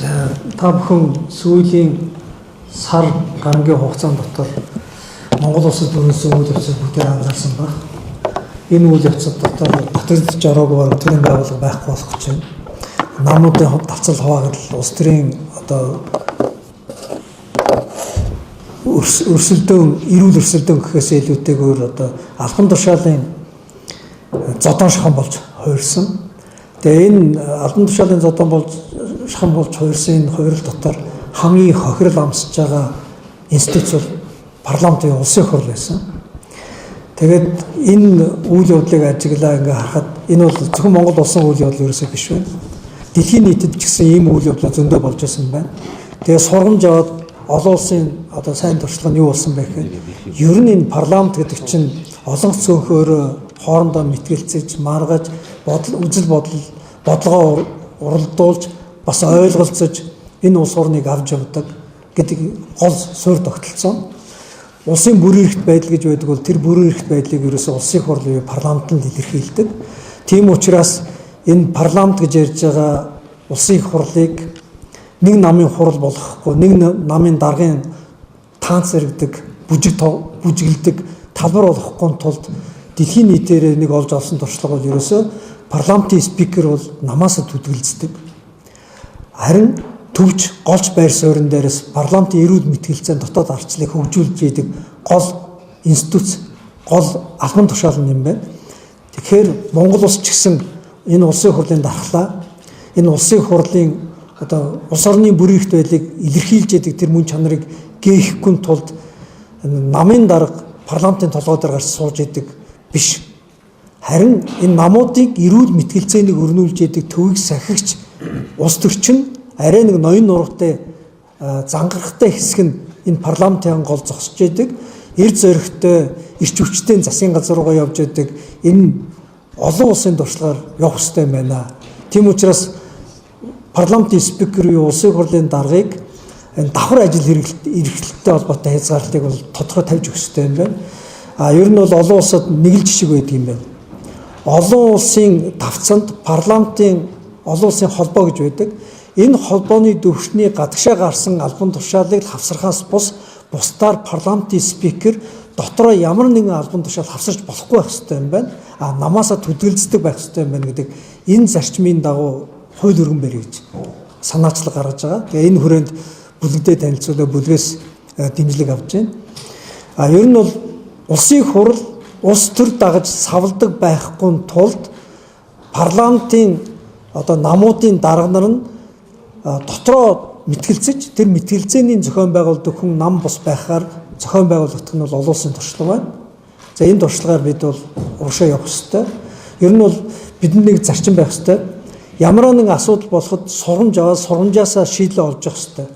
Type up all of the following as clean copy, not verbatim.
Та бүхэн сүүлийн сар гарангийн хугацаанд дотор Монгол улсад өрнөсөн үйл явцыг бүгдээр анзаарсан ба. Энэ үйл явцад дотор баталж ороогүй төрийн байгууллага байхгүй болох гэж байна. Намуудын давцал хаваагдал, улс төрийн эрүүл өрсөлдөөн гэхээс илүүтэйгээр албан тушаалын зодон шахан болж хувирсан. Тэгээ энэ албан тушаалын зодон болж шахан болж хувирсан энэ хувирал дотор хамгийн хохирол амсаж байгаа институт бол парламентын улсын хурл байсан. Тэгээд энэ үйл явдлыг ажиглаа ингээ харахад энэ бол зөвхөн Монгол улсын үйл явдал ерөөсөө биш байна. Дэлхийн нийтэд ч гэсэн ийм үйл явдал зөндөө болж байсан байна. Тэгээ сургамж аваад олон улсын сайн туршлага нь юу болсон бэ гэхээр ер нь энэ парламент гэдэг чинь олон цөөхөөр хоорондоо мэтгэлцэж, маргаж, үзэл бодлогоо уралдуулж, бас ойлголцож энэ улс орныг авч явдаг гэдэг гол суурь тогтолцоо. Улсын бүрэн эрхт байдал гэж байдаг бол тэр бүрэн эрхт байдлыг ерөөсөө улсын хурл буюу парламент нь илэрхийлдэг. Тийм учраас энэ парламент гэж ярьж байгаа улсын хурлыг нэг намын хурл болохгүй, нэг намын даргын таанц иргэдэг, бүжиглдэг талбар болохгүй тулд дэлхийн нийтээр нэг олж авсан туршлага бол ерөөсөө парламентын спикер бол намаасаа түтгэлздэг. Харин төвч голч байр суурин дээрээс парламентын эрүүл мэтгэлцээний дотоод ардчлалыг хөгжүүлж идэг гол институт, гол албан тушаал юм байна. Тэгэхээр Монгол улс ч гэсэн энэ улсын хурлын дархлаа, энэ улсын хурлын улс орны бүрэн эрхт байдлыг илэрхийлж идэг тэр мөн чанарыг гээхгүй тулд намын дарга парламентын толгой дээр гарч сууж идэг биш. Харин энэ намуудыг эрүүл мэтгэлцээнийг өрнүүлж идэг төвийг сахигч улс төрчин арай нэг ноён нургатай зангарахтай хэсэг нь энэ парламентын гол зогсож идэг, эрд зоригтой, эрч хүчтэй засгийн газар руугаа явж идэг энэ олон улсын туршлагаар явах хэрэгтэй байна. Тийм учраас парламентын спикер юу улсын хурлын даргыг энэ давхар ажил эрхлэлтэй холбоотой хязгаарлалтыг бол тодорхой тавьж өгөх хэрэгтэй юм байна. Ер нь бол олон улсад нэг л жишг байдаг юм байна. Олон улсын давцанд парламентын олон улсын холбоо гэж байдаг. Энэ холбооны төвшний гадагшаа гарсан албан тушаалыг хавсрахаас бусдаар парламентын спикер дотроо ямар нэгэн албан тушаал хавсарч болохгүй байх хэрэгтэй юм байна. Намаасаа түтгэлздэг байх хэрэгтэй юм байна гэдэг энэ зарчмын дагуу хууль өргөн барь гэж санаачлаг гаргаж байгаа. Тэгээ энэ хүрээнд бүлэгдээ танилцуулаад бүлгээс дэмжлэг авч байна. Ер нь бол улсын хурл улс төр дагаж савладаг байхгүй тулд парламентын намуудын дарга нар нь дотроо мэтгэлцэж тэр мэтгэлцээний зохион байгуулдаг хүн нам бус байхаар зохион байгуулагдах нь бол олон улсын туршлага байна. За энэ туршлагаар бид бол урагшаа явах хэрэгтэй. Ер нь бол бидэнд нэг зарчим байх хэрэгтэй. Ямар нэгэн асуудал болоход сургамж аваад сургамжаасаа шийдлээ олж явах хэрэгтэй.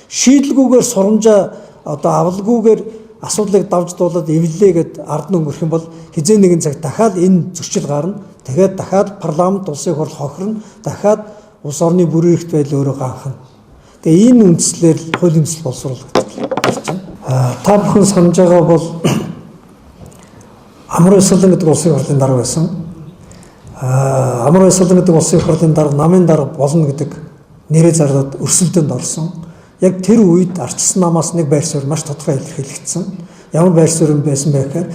Шийдэлгүйгээр сургамжаа авалгүйгээр асуудлыг давж дуулаад эвлэлээгээд ард нь өнгөрөх юм бол хизээ нэгэн цаг дахиад энэ зөрчил гарна. Тэгээд дахиад парламент улсын хурл хохирно. Дахиад улс орны бүрэн эрхт байдал өөрөө ганхна. Тэгээ энэ үндслээр хуулийн төсөл боловсруулагдаж байна. Та бүхэн санаж байгаа бол Амар Баясгалан гэдэг улсын хурлын дарга байсан. Амар Баясгалан гэдэг улсын хурлын дарга намын дарга болно гэдэг нэрээ зарлаад өрсөлдөөнд орсон. Яг тэр үед ардчсан намаас нэг байр суурь маш тодорхой илэрхийлэгдсэн. Ямар байр суурь байсан бэ гэхээр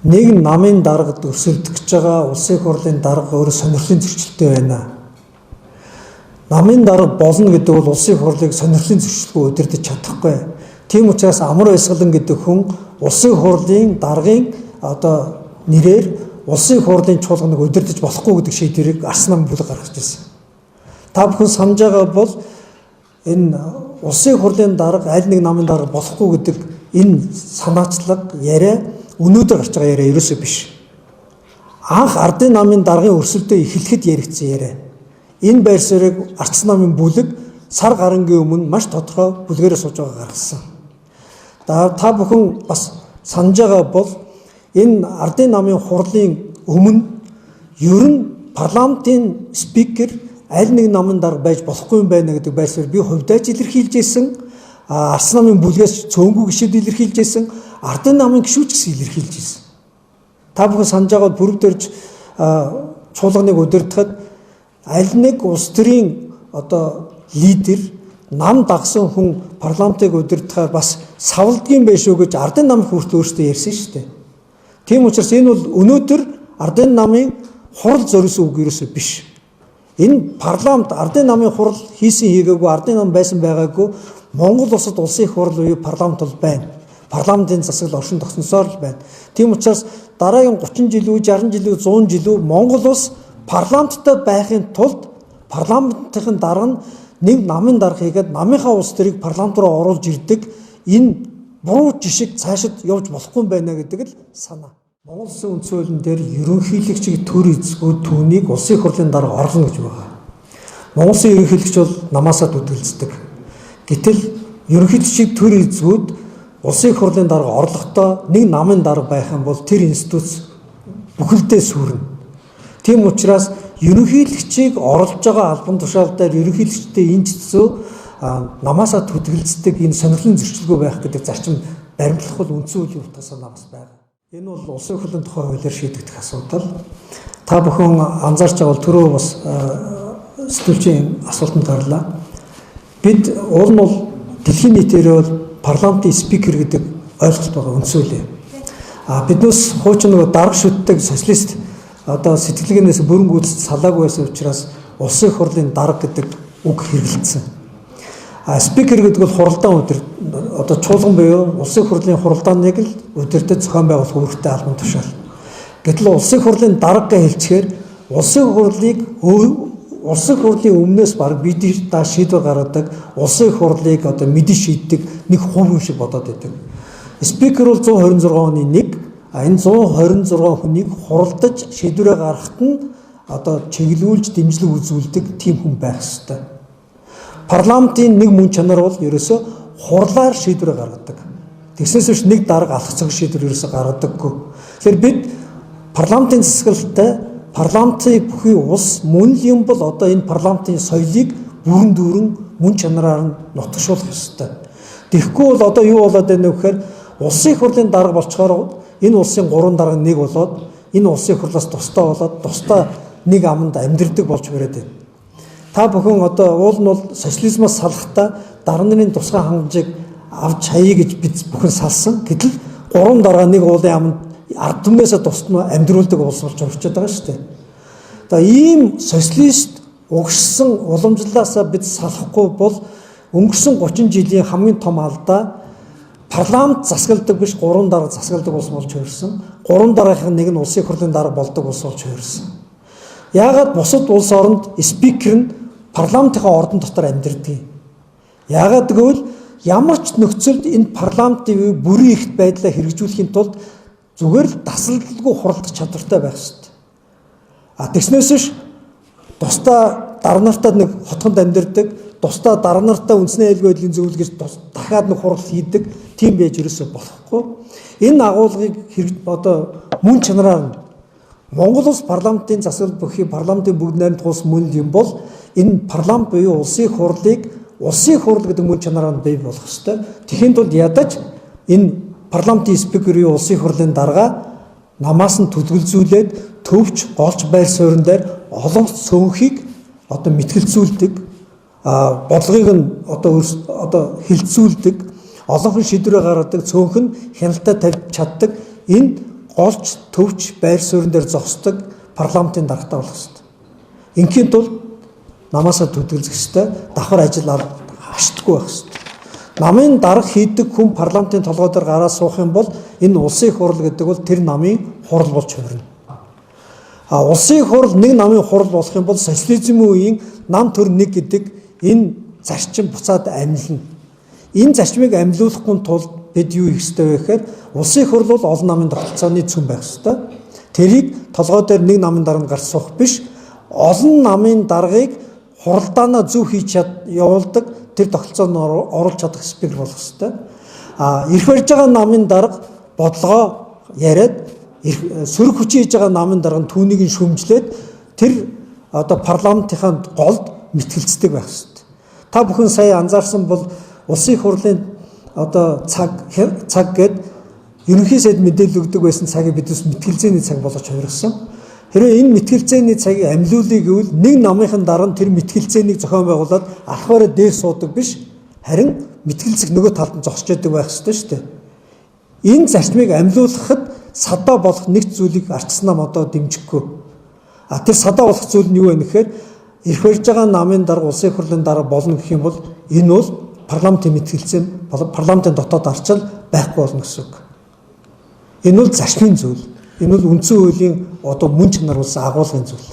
нэг намын даргад өрсөлдөх гэж байгаа улсын хурлын дарга өөрөө сонирхлын зөрчилтэй байна. Намын дарга болно гэдэг бол улсын хурлыг сонирхлын зөрчилгүй удирдах чадахгүй. Тийм учраас Амар Баясгалан гэдэг хүн улсын хурлын даргын нэрээр улсын хурлын чуулганыг удирдах болохгүй гэдэг шийдвэрийг Арс намын бүлэг гаргаж ирсэн. Та бүхэн санаж байгаа бол энэ улсын хурлын дарга аль нэг намын дарга болохгүй гэдэг энэ санаачлаг яриа өнөөдөр гарч байгаа яриа ерөөсөө биш. Анх ардын намын даргын өрсөлдөө эхлэхэд яригдсан яриа. Энэ байр суурийг Арц намын бүлэг сар гарангийн өмнө маш тодорхой бүлгээрээ сууж байгаа гаргасан. Та бүхэн бас санаж байгаа бол энэ ардын намын хурлын өмнө ер нь парламентын спикер аль нэг намын дарга байж болохгүй юм байна гэдэг байр суурь би хувьдаач илэрхийлж ирсэн. Арс намын бүлгээс цөөнгүй гишүүд илэрхийлж ирсэн. Ардын намын гишүүд ч гэсэн илэрхийлж ирсэн. Та бүхэн санаж байгаа бүрэг дөрж чуулганыг удирдахад аль нэг улс төрийн лидер нам дагсан хүн парламентыг удирдахаар бас савлдгийн байш үү гэж ардын намын хүртэл өөрсдөө ярьсан шүү дээ. Тийм учраас энэ бол өнөөдөр ардын намын хурал зориулсан үг ерөөсөө биш. Энэ парламент ардын намын хурал хийсэн хийгээгүй, ардын нам байсан байгаагүй, Монгол улсад улсын их хурал буюу парламент бол байна. Парламентын засаглал оршин тогтносоор л байна. Тийм учраас дараагийн 30 жил үү, 60 жил үү, 100 жил үү Монгол улс парламенттай байхын тулд парламентын дарга нь нэг намын дарга хийгээд намынхаа улс төрийг парламент руу оруулж ирдэг энэ буруу жишг цаашид явж болохгүй байна гэдэг л санаа. Монгол Улсын үндсэн хуулийн дээр ерөнхийлөгчийг төр эзгүй түүнийг улсын их хурлын дарга орлоно гэж байгаа. Монгол Улсын ерөнхийлөгч бол намаасаа дүдгэлцдэг. Гэтэл ерөнхийлөгчийг төр эзгүүд улсын их хурлын дарга орлохдоо нэг намын дарга байх юм бол тэр институт бүхэлдээ сүрнэ. Тийм учраас ерөнхийлөгчийг оруулж байгаа албан тушаал дээр ерөнхийлөгчтэй энэ цэцүү намаасаа төдөлцдөг энэ сонирхлын зөрчилгүй байх гэдэг зарчим баримтлах бол үндсэн хуулийн утгаас нагас байна. Энэ бол улсын их хурлын тухай хуулиар шийдэгдэх асуудал. Та бүхэн анзаарч байгаа бол түрүү бас сэтгүүлчийн асуултанд гарлаа. Бид уул нь бол дэлхийн нийтээр бол парламентын спикер гэдэг ойлголт байгаа үндсэн хуулийн. Биднээс хуучин нөгөө дарга шүтдэг социалист одоо сэтгэлгээнээс бүрэн гүйцэд салаагүй байсан учраас улсын их хурлын дарга гэдэг үг хэрэглэсэн. Спикер гэдэг бол хуралдаан одоо чуулган буюу улсын их хурлын хуралдааныг л удирдах зохион байгуулах үүрэгтэй албан тушаал. Гэтэл улсын их хурлын дарга гэж хэлчихээр улсын хурлын өмнөөс баг бид та шийдвэр гаргадаг улсын их хурлыг одоо мэдэн шийддэг нэг хувь хүн шиг бодоод байдаг. Спикер бол 126 оны нэг энэ 126 хүнийг хуралдаж шийдвэрээ гаргахад нь одоо чиглүүлж дэмжлэг үзүүлдэг тийм хүн байх ёстой. Парламентын нэг мөн чанар бол ерөөсө хурлаар шийдвэрээ гаргадаг. Тэгснээс биш нэг дарга алхацдаг шийдвэр ерөөсө гаргадаггүй. Тэгэхээр бид парламентын засаглалтай парламентын бүхий улс мөн л юм бол одоо энэ парламентын соёлыг бүрэн дүүрэн мөн чанараар нь нутагшуулах ёстой. Тэгэхгүй бол одоо юу болоод байна вэ гэхээр улсын их хурлын дарга болчоор энэ улсын 3 дарга нэг болоод энэ улсын их хурлаас тусдаа болоод тусдаа нэг аманд амьдрдаг болж ирээд байна. Та бүхэн одоо уул нь бол социализмоос салахдаа дарга нарын тусгай хангамжийг авч хаяа гэж бид бүхэн салсан. Гэтэл 3 дарга нэг уулын аманд ард түмнээсээ тусдаа амьдруулдаг улс болж орчод байгаа шүү дээ. Одоо ийм социалист угшсан уламжлалаасаа бид салахгүй бол өнгөрсөн 30 жилийн хамгийн том алдаа парламент засгалдаг биш 3 дарга засгалдаг улс болж хувирсан. 3 даргахийн нэг нь улсын их хурлын дарга болдог улс болж хувирсан. Яагаад бусад улс оронд спикер нь парламентын ордон дотор амьдардаг? Яагаад гэвэл ямар ч нөхцөлд энэ парламентын бүрэн ихт байдлаа хэрэгжүүлэхийн тулд зүгээр л дасгалгүй хуралдах чадвартай байх ёстой. Тэгснээс биш тусдаа дарга нартаа нэг хотгонд амьдардаг, тусдаа дарга нартаа үндэсний аюулгүй байдлын зөвлөгөөж дахиад нэг хурал хийдэг тийм байж ерөөсөө болохгүй. Энэ агуулгыг одоо мөн чанараар нь Монгол улс парламентын засаглал бүхий парламентын бүгд найрамдах улс мөн юм бол энэ парламент буюу улсын их хурлыг улсын их хурл гэдэг мөн чанараар бий болох ёстой. Тэхийн тулд ядаж энэ парламентын спикер буюу улсын их хурлын дарга намаас нь төлөвлөзүүлээд төвч голч байр суурин дээр олон цөөнхийг одоо мэтгэлцүүлдэг, бодлогыг нь одоо хилцүүлдэг, олон хүн шийдвэрээ гаргадаг, цөөнх нь хяналтаа тавьж чаддаг энэ голч төвч байр суурин дээр зогсдог парламентын даргатай болох ёстой. Инхийн тулд намаасаа төдөлзөх ёстой, давхар ажил хаштдаггүй байх ёстой. Намын дарга хийдэг хүн парламентын толгой дээр гараа суух юм бол энэ улсын их хурл гэдэг бол тэр намын хурл болж хувирна. Улсын их хурл нэг намын хурл болох юм бол социализмын үеийн нам төр нэг гэдэг энэ зарчим буцаад амьлна. Энэ зарчмыг амьлуулахгүй тулд бид юу хийх ёстой вэ гэхээр улсын их хурл бол олон намын тогтолцооны цөм байх ёстой. Тэрийг толгой дээр нэг намын дарга гарч суух биш, олон намын даргыг хуралдаанаа зөв хийж явуулдаг тэр тогтолцоонд оруулж чадах спикер болох ёстой. Ирэх барьж байгаа намын дарга бодлогоо яриад сөрөг хүчин хийж байгаа намын дарга нь түүнийг нь шүмжлээд тэр одоо парламентынхаа голд мэтгэлцдэг байх ёстой. Та бүхэн сая анзаарсан бол улсын их хурлын одоо цаг гээд ерөнхий сайд мэдээлэл өгдөг байсан цагийг бидээс мэтгэлзээний цаг болгож хувирсан. Хэрвээ энэ мэтгэлзээний цагийг амьлуулъя гэвэл нэг намынхан дараа нь тэр мэтгэлзээнийг зохион байгуулад алхаараа дээр суудаг биш, Харин мэтгэлцэх нөгөө талд нь зогсож байдаг байх ёстой шүү дээ. Энэ зарчмыг амьлуулахад садаа болох нэг зүйлийг ардчсан нам одоо дэмжихгүй. Тэр садаа болох зүйл нь юу вэ гэхээр ирэх барьж байгаа намын дарга улсын их хурлын дарга болно гэх юм бол энэ бол парламентын мэтгэлцээ парламентын дотоод арчил байхгүй болно гэсэн үг. Энэ бол зарчмын зүйл. Энэ бол үндсэн хуулийн одоо мөн чанар болсон агуулгын зүйл.